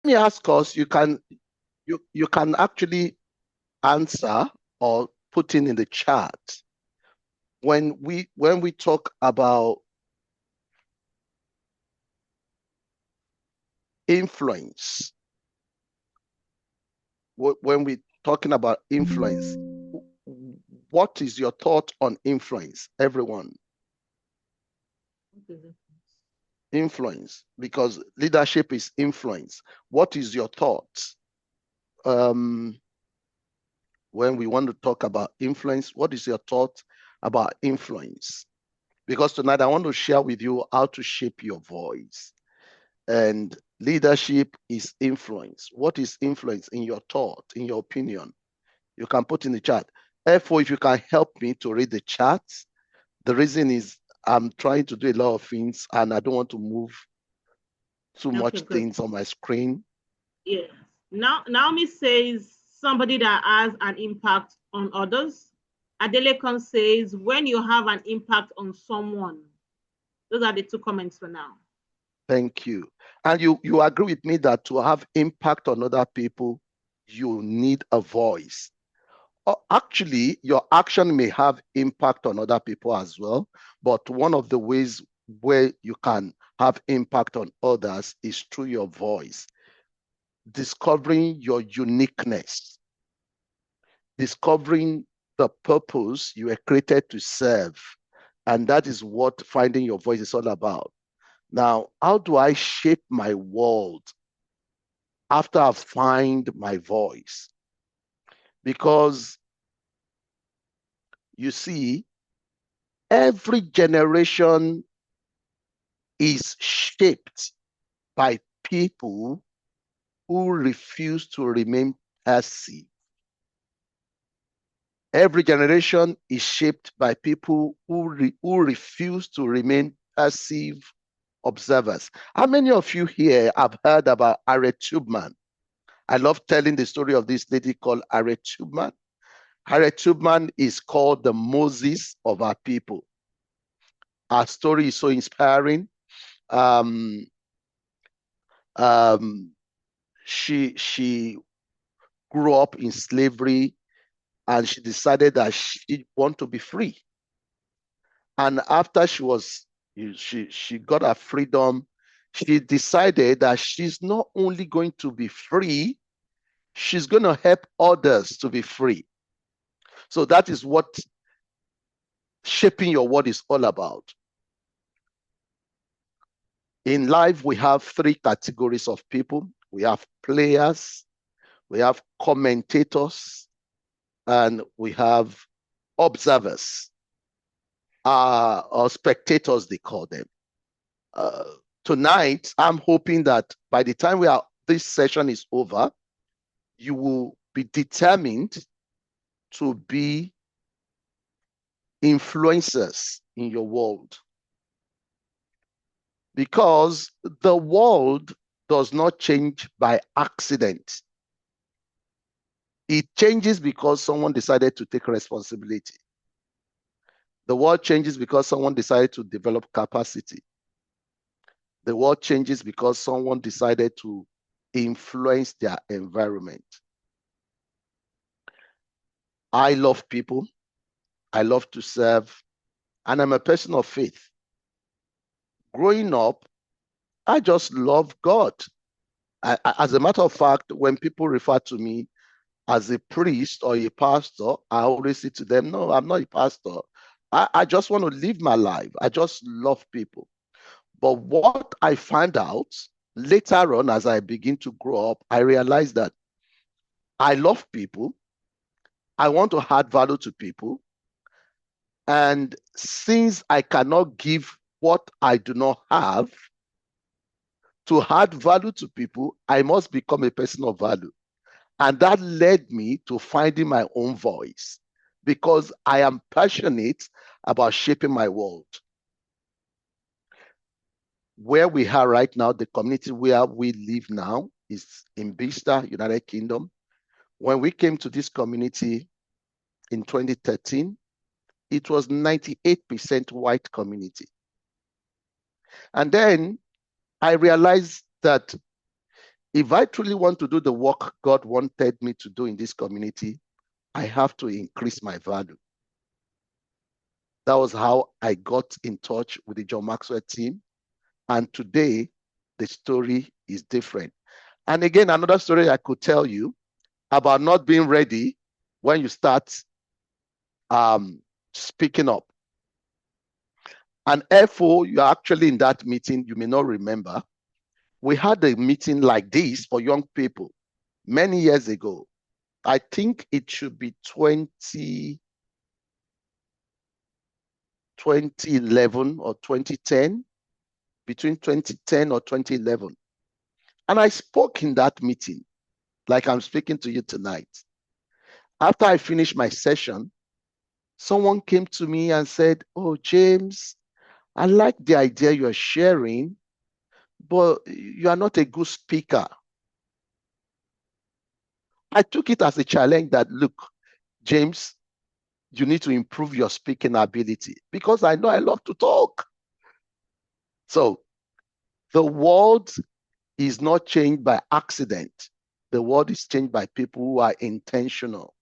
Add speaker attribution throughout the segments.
Speaker 1: Let me ask us, you can actually answer or put in the chat when we talk about influence, when we're talking about influence, what is your thought on influence, everyone? Influence, because leadership is influence. What is your thoughts? When we want to talk about influence, what is your thought about influence? Because tonight I want to share with you how to shape your voice. And leadership is influence. What is influence in your thought, in your opinion? You can put in the chat. Therefore, if you can help me to read the chat, the reason is I'm trying to do a lot of things and I don't want to move too much
Speaker 2: Okay, good.
Speaker 1: things on my screen.
Speaker 2: Yes. Now, Naomi says somebody that has an impact on others. Adelekon says when you have an impact on someone. Those are the two comments for now.
Speaker 1: Thank you. And you agree with me that to have impact on other people, you need a voice. Actually, your action may have impact on other people as well, but one of the ways where you can have impact on others is through your voice, discovering your uniqueness, discovering the purpose you were created to serve. And that is what finding your voice is all about. Now, how do I shape my world after I find my voice? Because you see, every generation is shaped by people who refuse to remain passive. Every generation is shaped by people who refuse to remain passive observers. How many of you here have heard about Harriet Tubman? I love telling the story of this lady called Harriet Tubman. Harriet Tubman is called the Moses of our people. Her story is so inspiring. Um, um, she grew up in slavery and she decided that she want to be free. And after she got her freedom, she decided that she's not only going to be free, she's going to help others to be free. So that is what shaping your world is all about. In life, we have three categories of people. We have players, we have commentators, and we have observers, or spectators, they call them. Uh, Tonight, I'm hoping that by the time this session is over, you will be determined to be influencers in your world. Because the world does not change by accident. It changes because someone decided to take responsibility. The world changes because someone decided to develop capacity. The world changes because someone decided to influence their environment. I love people. I love to serve. And I'm a person of faith. Growing up, I just love God. As a matter of fact, when people refer to me as a priest or a pastor, I always say to them, no, I'm not a pastor. I just want to live my life. I just love people. But what I find out later on as I begin to grow up, I realized that I love people. I want to add value to people. And since I cannot give what I do not have, to add value to people, I must become a person of value. And that led me to finding my own voice because I am passionate about shaping my world. Where we are right now, the community where we live now is in Bicester, United Kingdom. When we came to this community in 2013, it was 98% white community. And then I realized that If I truly want to do the work God wanted me to do in this community, I have to increase my value. That was how I got in touch with the John Maxwell team. And today, the story is different. And again, another story I could tell you about not being ready when you start speaking up. And FO, you're actually in that meeting, you may not remember. We had a meeting like this for young people many years ago. I think it should be 2011 or 2010, between 2010 or 2011. And I spoke in that meeting like I'm speaking to you tonight. After I finished my session, someone came to me and said, "Oh, James, I like the idea you're sharing, but you are not a good speaker." I took it as a challenge that, look, James, you need to improve your speaking ability because I know I love to talk. So the world is not changed by accident. The world is changed by people who are intentional.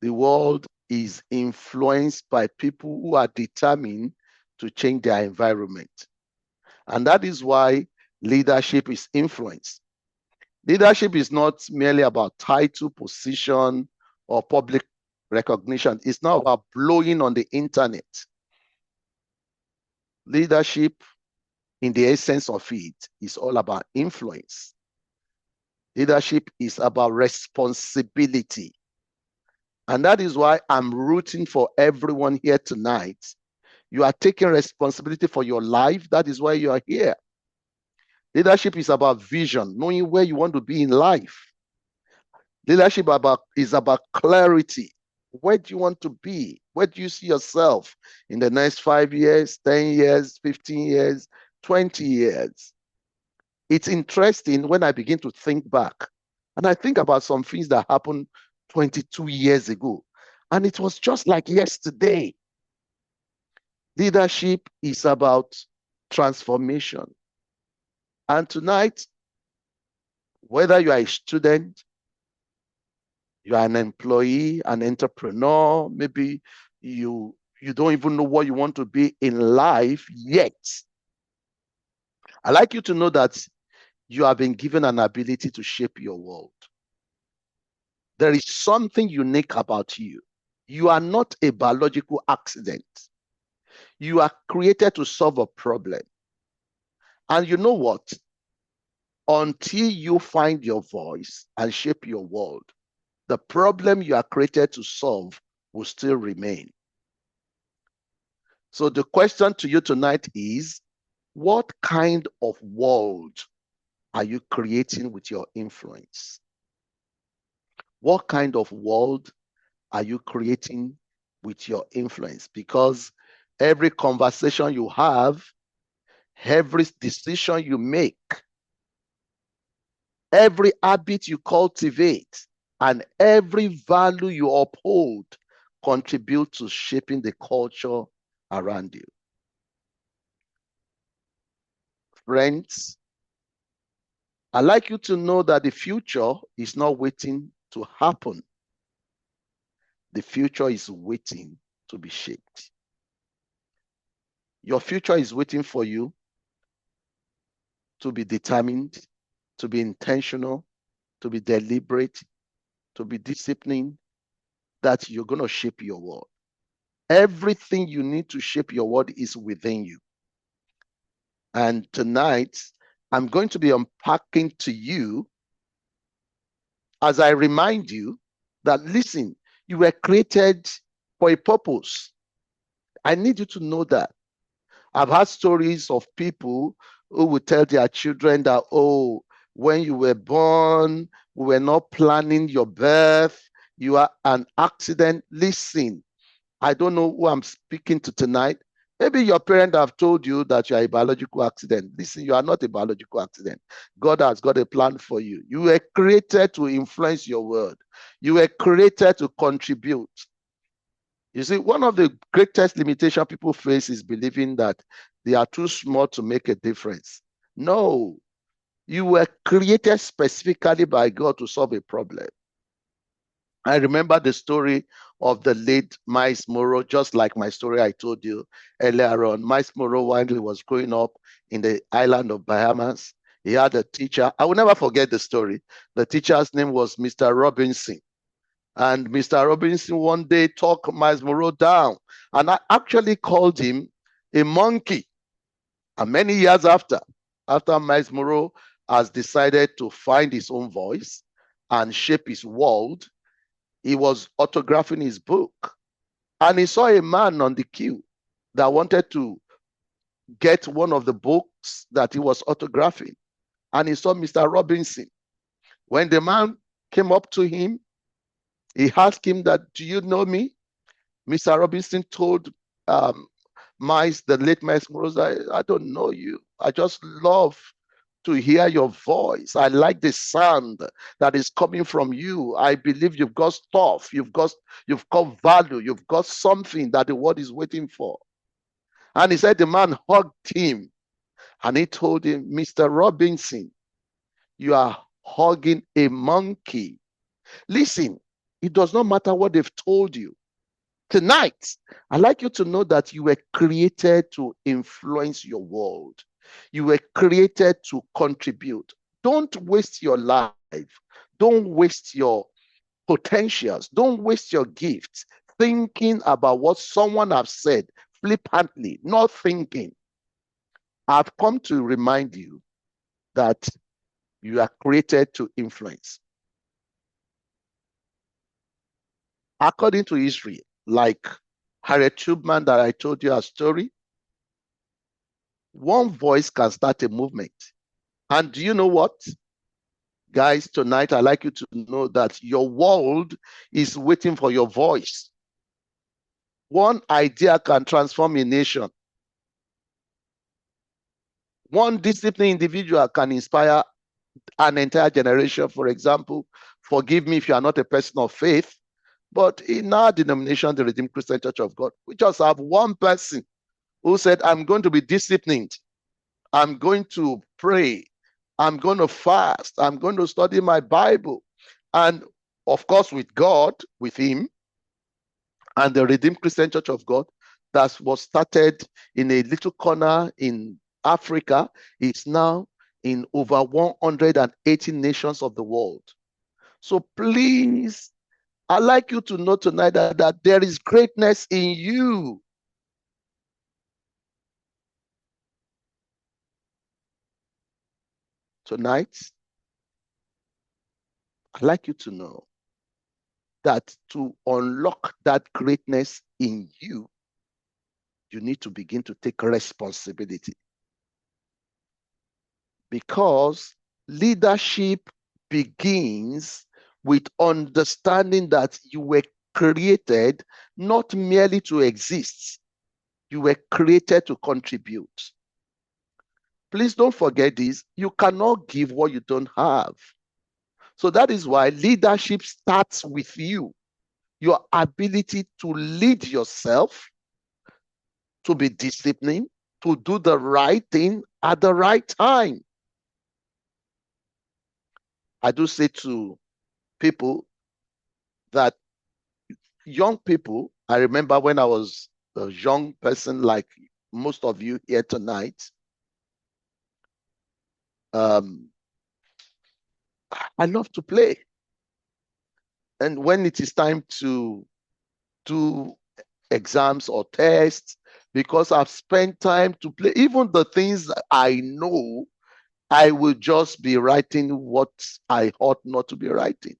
Speaker 1: The world is influenced by people who are determined to change their environment. And that is why leadership is influence. Leadership is not merely about title, position, or public recognition. It's not about blowing on the internet. Leadership, in the essence of it, is all about influence. Leadership is about responsibility. And that is why I'm rooting for everyone here tonight. You are taking responsibility for your life. That is why you are here. Leadership is about vision, knowing where you want to be in life. Leadership is about clarity. Where do you want to be? Where do you see yourself in the next 5 years, 10 years, 15 years, 20 years? It's interesting when I begin to think back and I think about some things that happened 22 years ago. And it was just like yesterday. Leadership is about transformation. And tonight, whether you are a student, you are an employee, an entrepreneur, maybe you don't even know what you want to be in life yet. I'd like you to know that you have been given an ability to shape your world. There is something unique about you. You are not a biological accident. You are created to solve a problem. And you know what? Until you find your voice and shape your world, the problem you are created to solve will still remain. So the question to you tonight is, what kind of world are you creating with your influence? What kind of world are you creating with your influence? Because every conversation you have, every decision you make, every habit you cultivate, and every value you uphold contribute to shaping the culture around you. Friends, I'd like you to know that the future is not waiting to happen. The future is waiting to be shaped. Your future is waiting for you to be determined, to be intentional, to be deliberate, to be disciplined, that you're going to shape your world. Everything you need to shape your world is within you. And tonight, I'm going to be unpacking to you as I remind you that, listen, you were created for a purpose. I need you to know that. I've had stories of people who would tell their children that, oh, when you were born, we were not planning your birth. You are an accident. Listen, I don't know who I'm speaking to tonight. Maybe your parents have told you that you are a biological accident. Listen, you are not a biological accident. God has got a plan for you. You were created to influence your world. You were created to contribute. You see, one of the greatest limitations people face is believing that they are too small to make a difference. No, You were created specifically by God to solve a problem. I remember the story of the late Miles Morrow, just like my story I told you earlier on. Miles Morrow, while he was growing up in the island of Bahamas, he had a teacher. I will never forget the story. The teacher's name was Mr. Robinson. And Mr. Robinson one day talked Miles Morrow down. And I actually called him a monkey. And many years after Miles Morrow has decided to find his own voice and shape his world, he was autographing his book. And he saw a man on the queue that wanted to get one of the books that he was autographing. And he saw Mr. Robinson. When the man came up to him, he asked him that, do you know me? Mr. Robinson told the late Miles Morrow, I don't know you. I just love to hear your voice. I like the sound that is coming from you. I believe you've got stuff, you've got value, you've got something that the world is waiting for. And he said the man hugged him and he told him, Mr. Robinson, you are hugging a monkey. Listen, it does not matter what they've told you. Tonight, I'd like you to know that you were created to influence your world. You were created to contribute. Don't waste your life. Don't waste your potentials. Don't waste your gifts thinking about what someone has said flippantly, not thinking. I've come to remind you that you are created to influence. According to history, like Harriet Tubman that I told you a story, one voice can start a movement. And do you know what? Guys, tonight I'd like you to know that your world is waiting for your voice. One idea can transform a nation. One disciplined individual can inspire an entire generation. For example, forgive me if you are not a person of faith, but in our denomination, the Redeemed Christian Church of God, we just have one person who said, I'm going to be disciplined. I'm going to pray. I'm going to fast. I'm going to study my Bible. And of course, with God, with him, and the Redeemed Christian Church of God, that was started in a little corner in Africa, is now in over 180 nations of the world. So please, I'd like you to know tonight that there is greatness in you. Tonight, I'd like you to know that to unlock that greatness in you, you need to begin to take responsibility. Because leadership begins with understanding that you were created not merely to exist, you were created to contribute. Please don't forget this. You cannot give what you don't have. So that is why leadership starts with you. Your ability to lead yourself, to be disciplined, to do the right thing at the right time. I do say to people that young people, I remember when I was a young person like most of you here tonight, I love to play. And when it is time to do exams or tests, because I've spent time to play, even the things I know, I will just be writing what I ought not to be writing.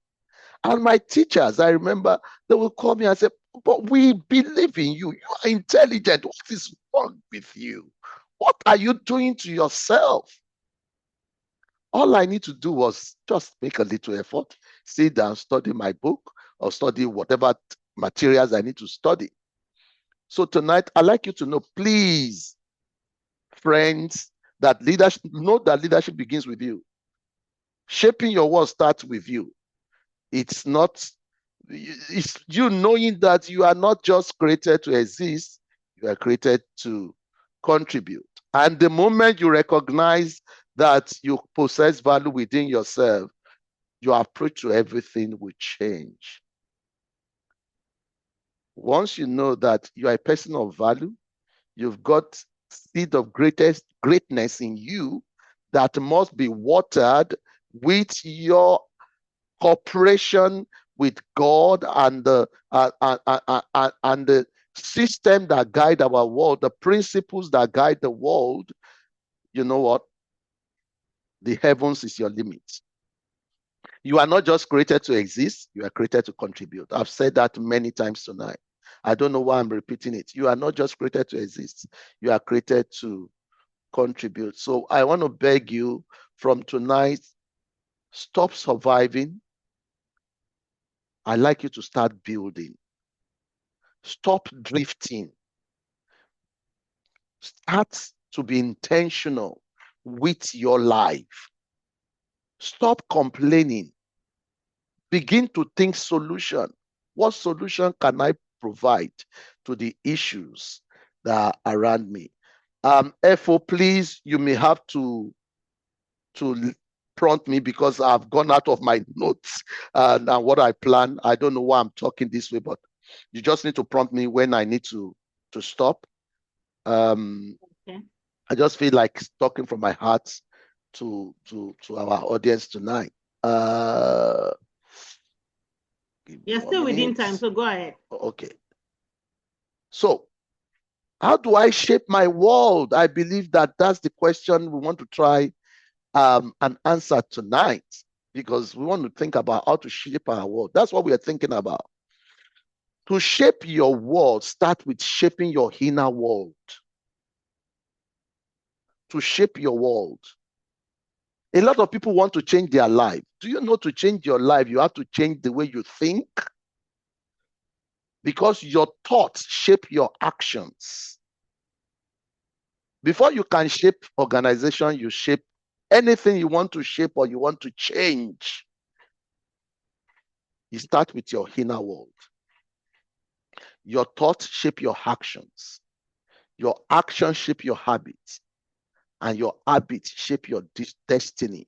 Speaker 1: And my teachers, I remember, they will call me and say, but we believe in you. You are intelligent. What is wrong with you? What are you doing to yourself? All I need to do was just make a little effort, sit down, study my book, or study whatever materials I need to study. So tonight, I'd like you to know, please, friends, that leadership begins with you. Shaping your world starts with you. It's you knowing that you are not just created to exist, you are created to contribute. And the moment you recognize that you possess value within yourself, your approach to everything will change. Once you know that you are a person of value, you've got seed of greatness in you that must be watered with your cooperation with God and the system that guide our world, the principles that guide the world. You know what? The heavens is your limit. You are not just created to exist, you are created to contribute. I've said that many times tonight. I don't know why I'm repeating it. You are not just created to exist, you are created to contribute. So I want to beg you from tonight, stop surviving. I'd like you to start building. Stop drifting. Start to be intentional with your life. Stop complaining. Begin to think solution. What solution can I provide to the issues that are around me? FO, please, you may have to prompt me because I've gone out of my notes and what I plan. I don't know why I'm talking this way, but you just need to prompt me when I need to stop.
Speaker 2: Okay.
Speaker 1: I just feel like talking from my heart to our audience tonight.
Speaker 2: You're still within time, so go ahead.
Speaker 1: Okay. So, how do I shape my world? I believe that that's the question we want to try and answer tonight, because we want to think about how to shape our world. That's what we are thinking about. To shape your world, start with shaping your inner world. To shape your world. A lot of people want to change their life. Do you know to change your life, you have to change the way you think? Because your thoughts shape your actions. Before you can shape organization, you shape anything you want to shape or you want to change. You start with your inner world. Your thoughts shape your actions. Your actions shape your habits. And your habits shape your destiny.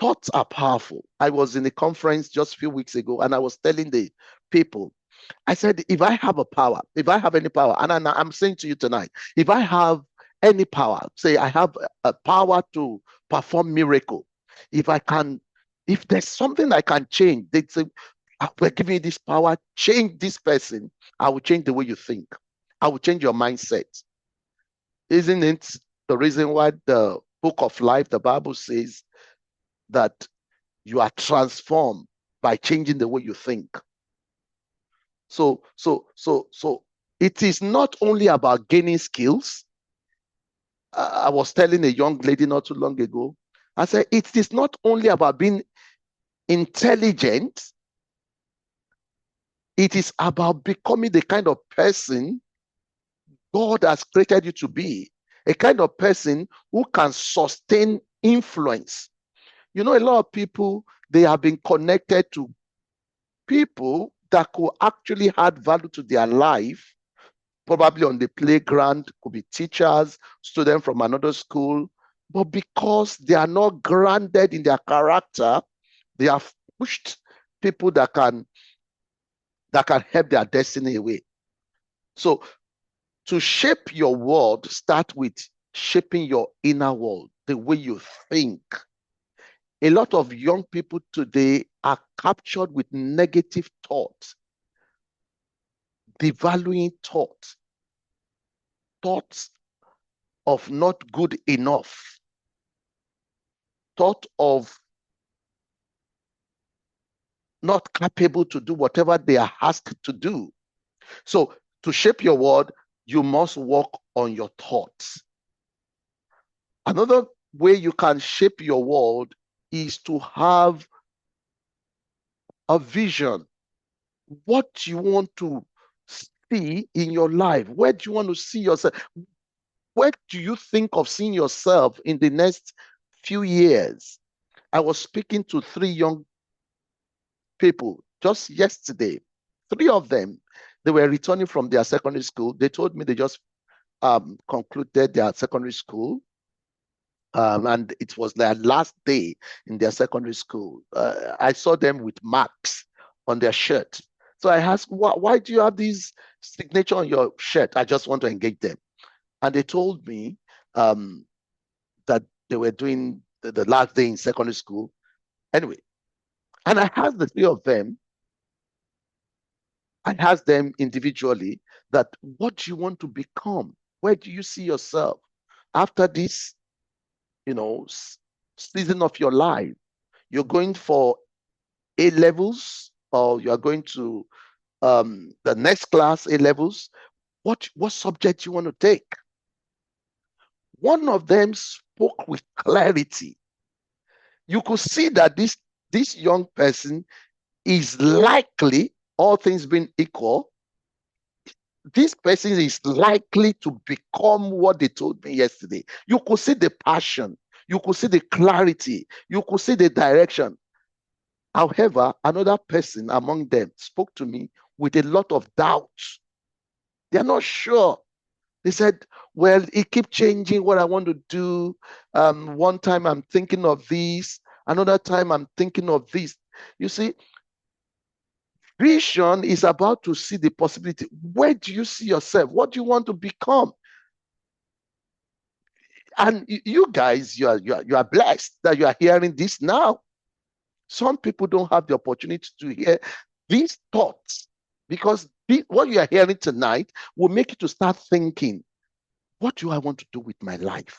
Speaker 1: Thoughts are powerful. I was in a conference just a few weeks ago and I was telling the people, I said, if I have a power, if I have any power, and I'm saying to you tonight, if I have any power, say I have a power to perform miracle, if there's something I can change, they say, we're giving you this power, change this person, I will change the way you think. I will change your mindset. Isn't it the reason why the book of life, the Bible says that you are transformed by changing the way you think? So it is not only about gaining skills. I was telling a young lady not too long ago, I said, it is not only about being intelligent. It is about becoming the kind of person God has created you to be, a kind of person who can sustain influence. You know, a lot of people, they have been connected to people that could actually add value to their life, probably on the playground, could be teachers, students from another school, but because they are not grounded in their character, they have pushed people that can help their destiny away. So to shape your world, start with shaping your inner world, the way you think. A lot of young people today are captured with negative thoughts, devaluing thoughts, thoughts of not good enough, thought of not capable to do whatever they are asked to do. So to shape your world, you must work on your thoughts. Another way you can shape your world is to have a vision. What do you want to see in your life? Where do you want to see yourself? Where do you think of seeing yourself in the next few years? I was speaking to 3 young people just yesterday. 3 of them, they were returning from their secondary school. They told me they just concluded their secondary school. And it was their last day in their secondary school. I saw them with marks on their shirt. So I asked, why do you have this signature on your shirt? I just want to engage them. And they told me um, that they were doing the last day in secondary school. Anyway, and I asked the three of them, I asked them individually that what do you want to become? Where do you see yourself after this, season of your life? You're going for A levels, or you are going to the next class A levels. What subject you want to take? One of them spoke with clarity. You could see that this young person is likely, all things being equal, this person is likely to become what they told me yesterday. You could see the passion, you could see the clarity, you could see the direction. However, another person among them spoke to me with a lot of doubts. They're not sure. They said, well, it keeps changing what I want to do. One time I'm thinking of this, another time I'm thinking of this. You see, vision is about to see the possibility. Where do you see yourself? What do you want to become? And you guys, you are blessed that you are hearing this now. Some people don't have the opportunity to hear these thoughts, because what you are hearing tonight will make you to start thinking, what do I want to do with my life?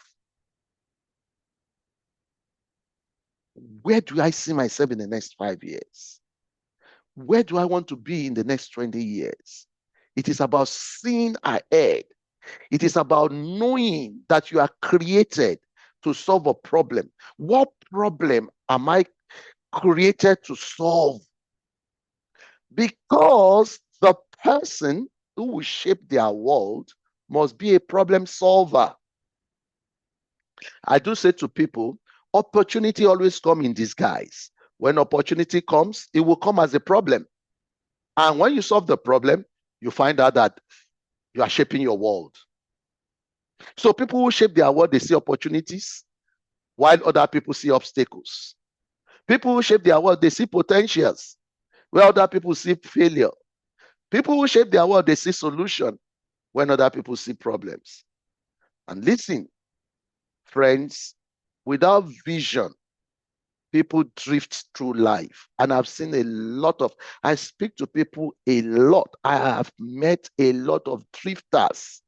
Speaker 1: Where do I see myself in the next 5 years? Where do I want to be in the next 20 years? It is about seeing ahead. It is about knowing that you are created to solve a problem. What problem am I created to solve? Because the person who will shape their world must be a problem solver. I do say to people, opportunity always comes in disguise. When opportunity comes, it will come as a problem. And when you solve the problem, you find out that you are shaping your world. So people who shape their world, they see opportunities, while other people see obstacles. People who shape their world, they see potentials, where other people see failure. People who shape their world, they see solution, when other people see problems. And listen, friends, without vision, people drift through life. And I've seen I speak to people a lot. I have met a lot of drifters.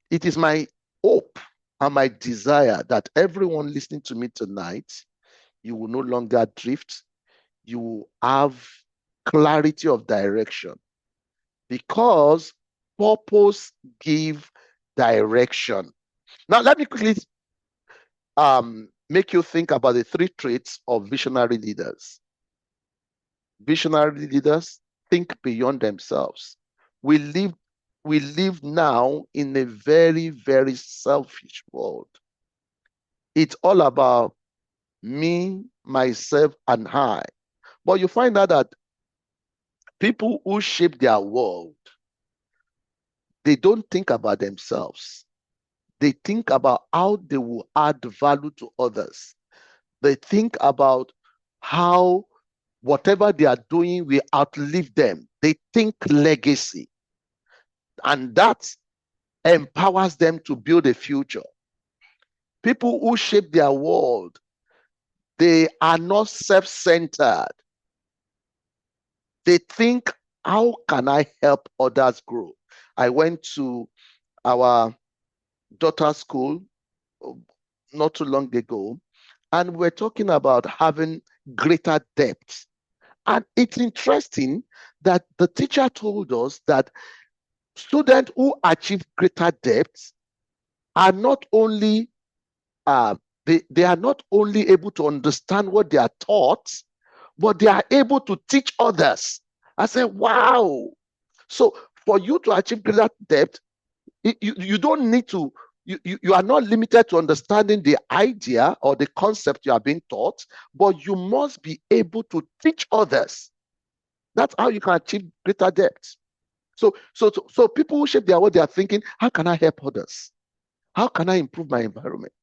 Speaker 1: It is my hope and my desire that everyone listening to me tonight, you will no longer drift. You will have clarity of direction, because purpose give direction. Now, let me quickly make you think about the 3 traits of visionary leaders. Visionary leaders think beyond themselves. We live now in a very, very selfish world. It's all about me, myself, and I. But you find out that people who shape their world, they don't think about themselves. They think about how they will add value to others. They think about how whatever they are doing will outlive them. They think legacy. And that empowers them to build a future. People who shape their world, they are not self-centered. They think, how can I help others grow? I went to our daughter's school not too long ago, and we're talking about having greater depth. And it's interesting that the teacher told us that students who achieve greater depth are not only they are not only able to understand what they are taught, but they are able to teach others. I said, wow. So for you to achieve greater depth, you don't need to, you are not limited to understanding the idea or the concept you are being taught, but you must be able to teach others. That's how you can achieve greater depth. So people who shape their world, they are thinking, how can I help others? How can I improve my environment?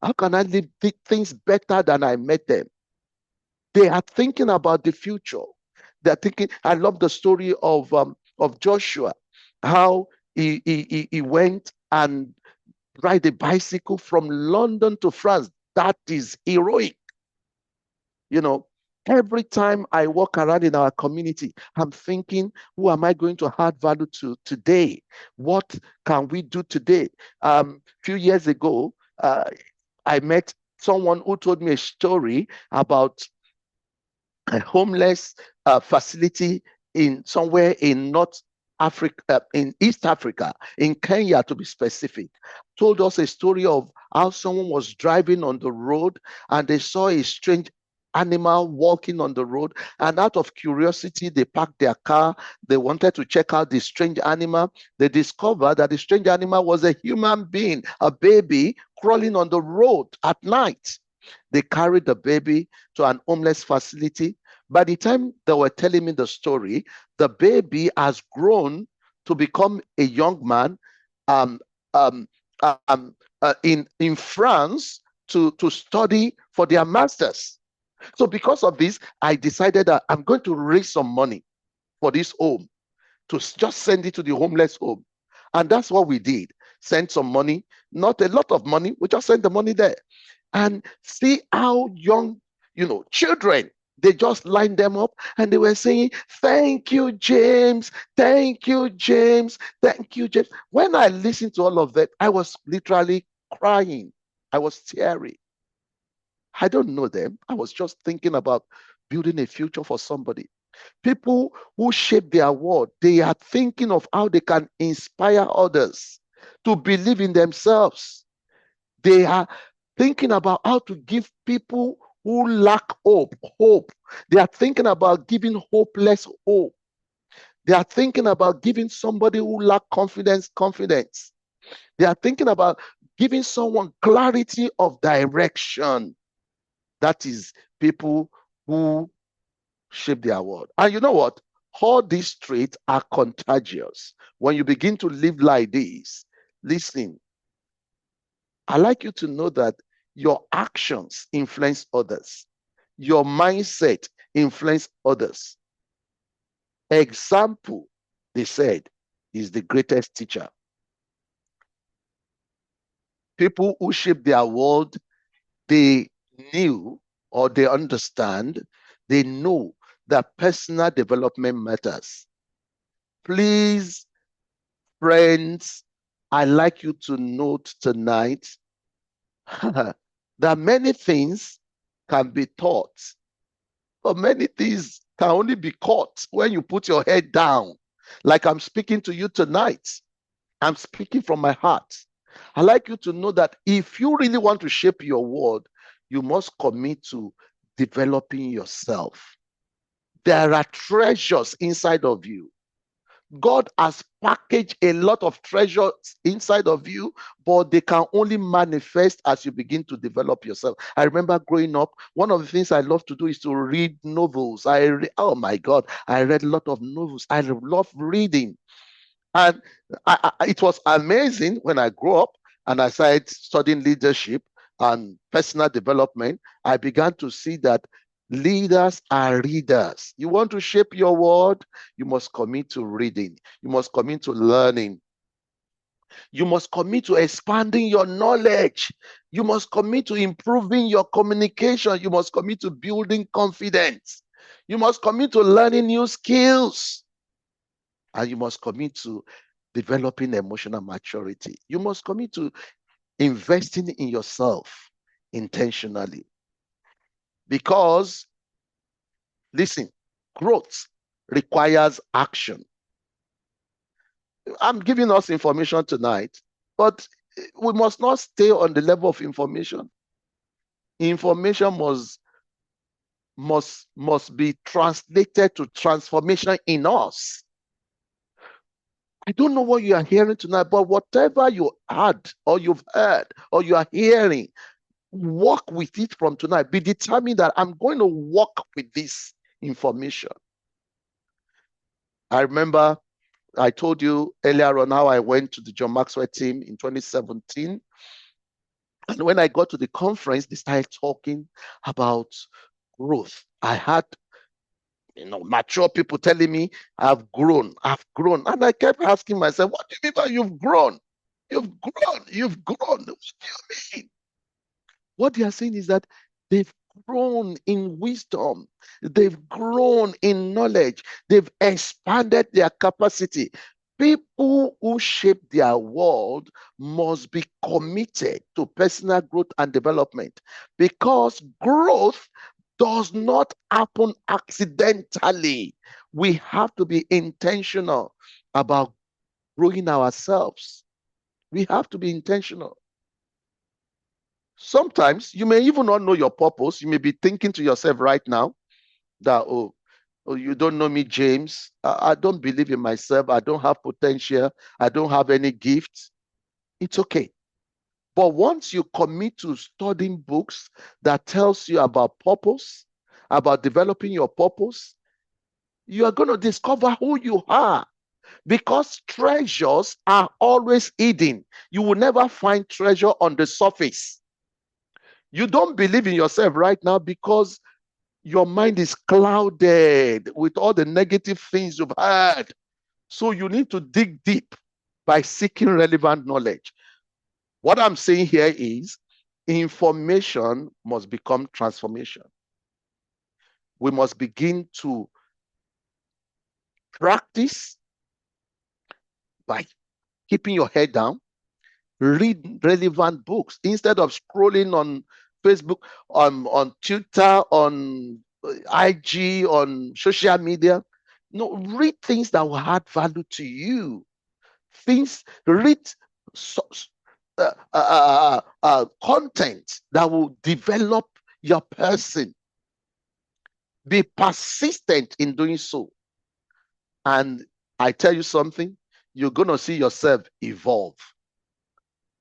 Speaker 1: How can I leave things better than I met them? They are thinking about the future. They're thinking. I love the story of Joshua, how he went and ride a bicycle from London to France. That is heroic. You know, every time I walk around in our community, I'm thinking, who am I going to add value to today? What can we do today? A few years ago, I met someone who told me a story about a homeless facility in somewhere in North Africa, in East Africa, in Kenya to be specific. Told us a story of how someone was driving on the road and they saw a strange animal walking on the road, and out of curiosity they parked their car. They wanted to check out the strange animal. They discovered that the strange animal was a human being, a baby crawling on the road at night. They carried the baby to an homeless facility. By the time they were telling me the story, the baby has grown to become a young man um, um, in France to study for their masters. So because of this, I decided that I'm going to raise some money for this home to just send it to the homeless home. And that's what we did. Send some money, not a lot of money. We just sent the money there. And see how young, children, they just lined them up and they were saying, thank you, James. Thank you, James. Thank you, James. When I listened to all of that, I was literally crying. I was teary. I don't know them. I was just thinking about building a future for somebody. People who shape their world, they are thinking of how they can inspire others to believe in themselves. They are thinking about how to give people who lack hope. They are thinking about giving hopeless hope. They are thinking about giving somebody who lack confidence. They are thinking about giving someone clarity of direction. That is people who shape their world. And you know what? All these traits are contagious. When you begin to live like this, listen, I like you to know that your actions influence others. Your mindset influence others. Example, they said, is the greatest teacher. People who shape their world, they knew or they understand, they know that personal development matters. Please, friends, I'd like you to note tonight that many things can be taught, but many things can only be caught when you put your head down. Like I'm speaking to you tonight, I'm speaking from my heart. I'd like you to know that if you really want to shape your world, you must commit to developing yourself. There are treasures inside of you. God has packaged a lot of treasures inside of you, but they can only manifest as you begin to develop yourself. I remember growing up, one of the things I love to do is to read novels. Oh my God, I read a lot of novels. I love reading. And it was amazing when I grew up and I started studying leadership and personal development. I began to see that leaders are readers. You want to shape your world, you must commit to reading. You must commit to learning. You must commit to expanding your knowledge. You must commit to improving your communication. You must commit to building confidence. You must commit to learning new skills. And you must commit to developing emotional maturity. You must commit to investing in yourself intentionally. Because, listen, growth requires action. I'm giving us information tonight, but we must not stay on the level of information. Information must be translated to transformation in us. I don't know what you are hearing tonight, but whatever you had or you've heard or you are hearing, walk with it from tonight. Be determined that I'm going to walk with this information. I remember I told you earlier on how I went to the John Maxwell team in 2017. And when I got to the conference, they started talking about growth. I had mature people telling me I've grown. And I kept asking myself, what do you mean by you've grown? You've grown. What do you mean? What they are saying is that they've grown in wisdom, they've grown in knowledge, they've expanded their capacity. People who shape their world must be committed to personal growth and development, because growth does not happen accidentally. We have to be intentional about growing ourselves. We have to be intentional. Sometimes you may even not know your purpose. You may be thinking to yourself right now that, oh, you don't know me, James. I don't believe in myself. I don't have potential. I don't have any gifts. It's okay. But once you commit to studying books that tells you about purpose, about developing your purpose, you are going to discover who you are, because treasures are always hidden. You will never find treasure on the surface. You don't believe in yourself right now because your mind is clouded with all the negative things you've heard. So you need to dig deep by seeking relevant knowledge. What I'm saying here is information must become transformation. We must begin to practice by keeping your head down, read relevant books instead of scrolling on Facebook, on Twitter, on IG, on social media. No, read things that will add value to you. Read content that will develop your person. Be persistent in doing so. And I tell you something, you're going to see yourself evolve.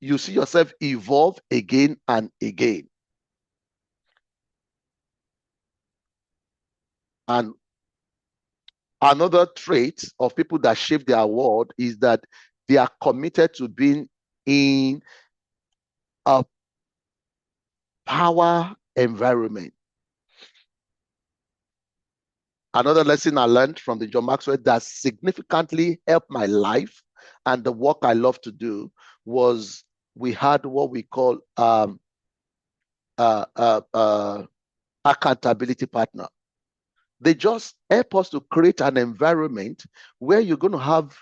Speaker 1: You see yourself evolve again and again. And another trait of people that shape their world is that they are committed to being in a power environment. Another lesson I learned from the John Maxwell that significantly helped my life and the work I love to do was we had what we call accountability partner. They just help us to create an environment where you're going to have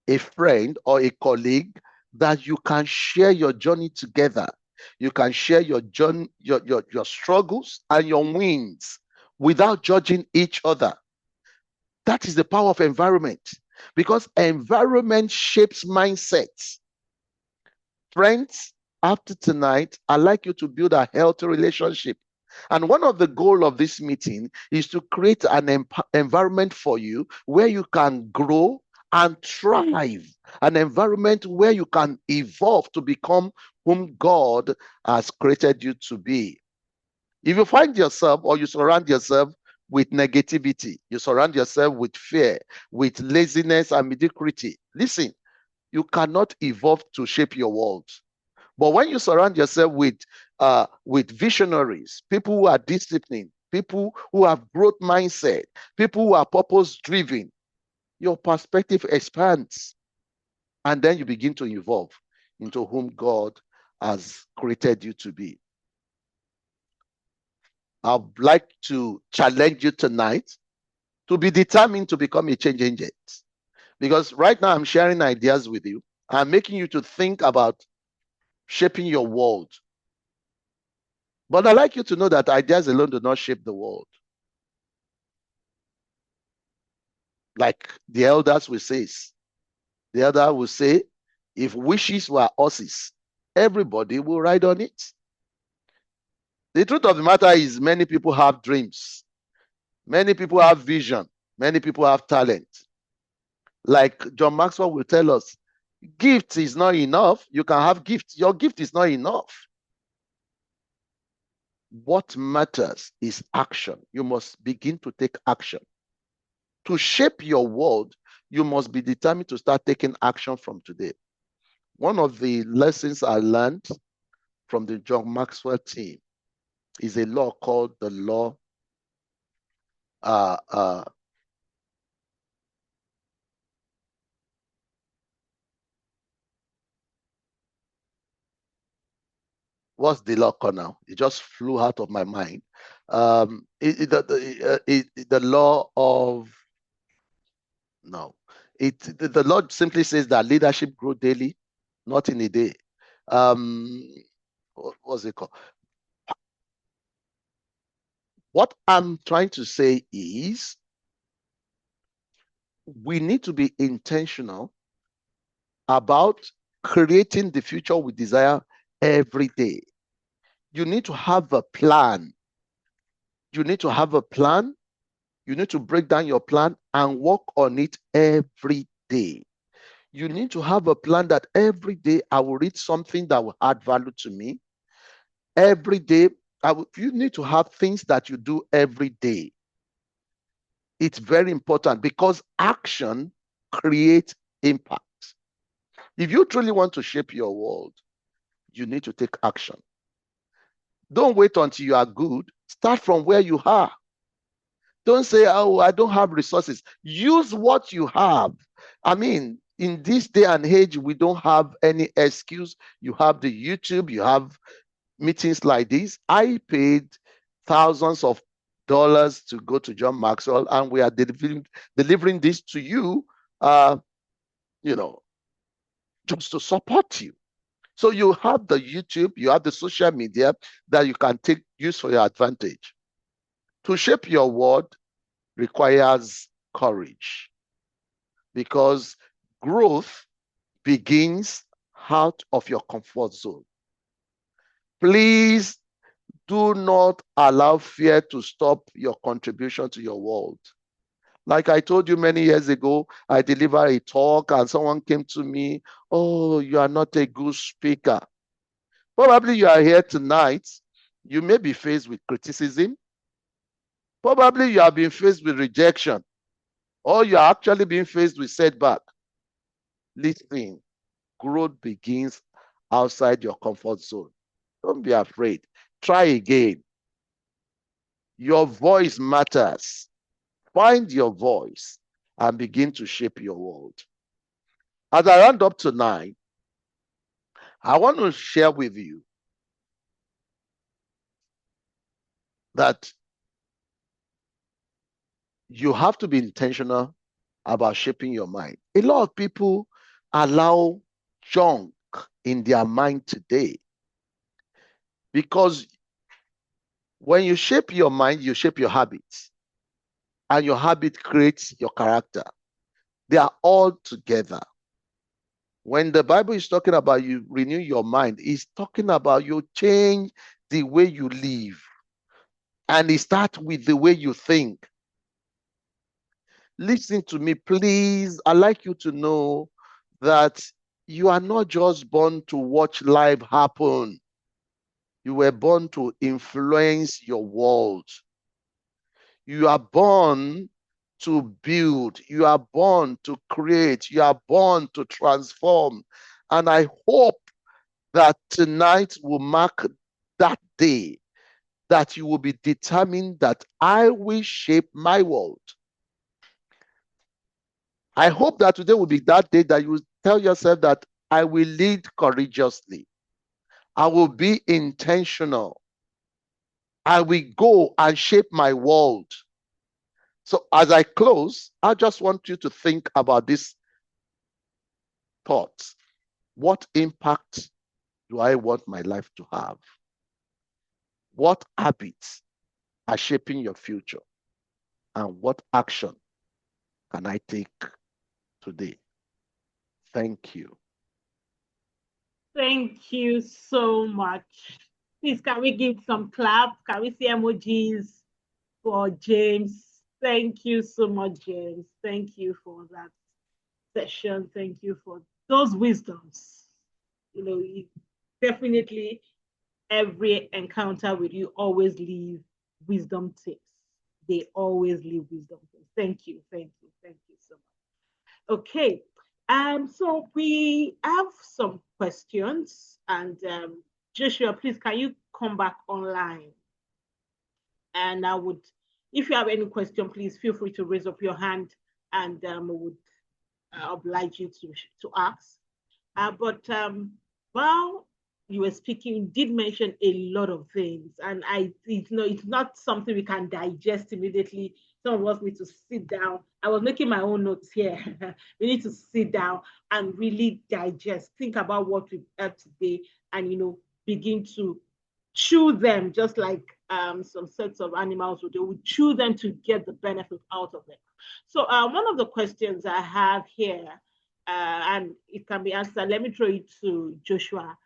Speaker 1: a friend or a colleague that you can share your journey together. You can share your journey, your struggles and your wins without judging each other. That is the power of environment, because environment shapes mindsets. Friends, after tonight, I'd like you to build a healthy relationship. And one of the goals of this meeting is to create an environment for you where you can grow and thrive, an environment where you can evolve to become whom God has created you to be. If you find yourself or you surround yourself with negativity, you surround yourself with fear, with laziness and mediocrity, listen, you cannot evolve to shape your world. But when you surround yourself with visionaries, people who are disciplined, people who have growth mindset, people who are purpose driven, your perspective expands, and then you begin to evolve into whom God has created you to be. I'd like to challenge you tonight to be determined to become a change agent, because right now I'm sharing ideas with you. I'm making you to think about shaping your world. But I'd like you to know that ideas alone do not shape the world. Like the elders will say, the elder will say, if wishes were horses, everybody will ride on it. The truth of the matter is many people have dreams. Many people have vision. Many people have talent. Like John Maxwell will tell us, gift is not enough. You can have gifts. Your gift is not enough. What matters is action. You must begin to take action. To shape your world, you must be determined to start taking action from today. One of the lessons I learned from the John Maxwell team is a law called the law what's the law called now? It just flew out of my mind. The law of no, the law simply says that leadership grow daily, not in a day. What's it called? What I'm trying to say is we need to be intentional about creating the future we desire every day. You need to have a plan. You need to have a plan. You need to break down your plan and work on it every day. You need to have a plan that every day I will read something that will add value to me. Every day, you need to have things that you do every day. It's very important because action creates impact. If you truly want to shape your world, you need to take action. Don't wait until you are good. Start from where you are. Don't say, oh, I don't have resources. Use what you have. I mean, in this day and age, we don't have any excuse. You have the YouTube, you have meetings like this. I paid thousands of dollars to go to John Maxwell, and we are delivering this to you, just to support you. So you have the YouTube, you have the social media that you can use for your advantage. To shape your world requires courage because growth begins out of your comfort zone. Please do not allow fear to stop your contribution to your world. Like I told you many years ago, I delivered a talk and someone came to me, oh, you are not a good speaker. Probably you are here tonight. You may be faced with criticism. Probably you have been faced with rejection, or you are actually being faced with setback. Listen, growth begins outside your comfort zone. Don't be afraid. Try again. Your voice matters. Find your voice and begin to shape your world. As I round up tonight, I want to share with you that you have to be intentional about shaping your mind. A lot of people allow junk in their mind today because when you shape your mind, you shape your habits, and your habit creates your character. They are all together. When the Bible is talking about you renew your mind, it's talking about you change the way you live. And it starts with the way you think. Listen to me, please. I'd like you to know that you are not just born to watch life happen. You were born to influence your world. You are born to build. You are born to create. You are born to transform. And I hope that tonight will mark that day that you will be determined that I will shape my world. I hope that today will be that day that you will tell yourself that I will lead courageously. I will be intentional. I will go and shape my world. So as I close, I just want you to think about this thought. What impact do I want my life to have? What habits are shaping your future? And what action can I take today? Thank you.
Speaker 2: Thank you so much. Please, can we give some clap? Can we see emojis for James? Thank you so much, James. Thank you for that session. Thank you for those wisdoms. Definitely every encounter with you always leave wisdom tips. They always leave wisdom tips. Thank you, thank you so much. Okay, so we have some questions, and Joshua, please, can you come back online? And I would, if you have any question, please feel free to raise up your hand, and we would oblige you to ask. But while you were speaking, you did mention a lot of things, and it's not something we can digest immediately. Some of us need to sit down. I was making my own notes here. We need to sit down and really digest, think about what we've heard today, and begin to chew them, just like some sets of animals would do. We chew them to get the benefit out of them. So one of the questions I have here, and it can be answered. Let me throw it to Joshua.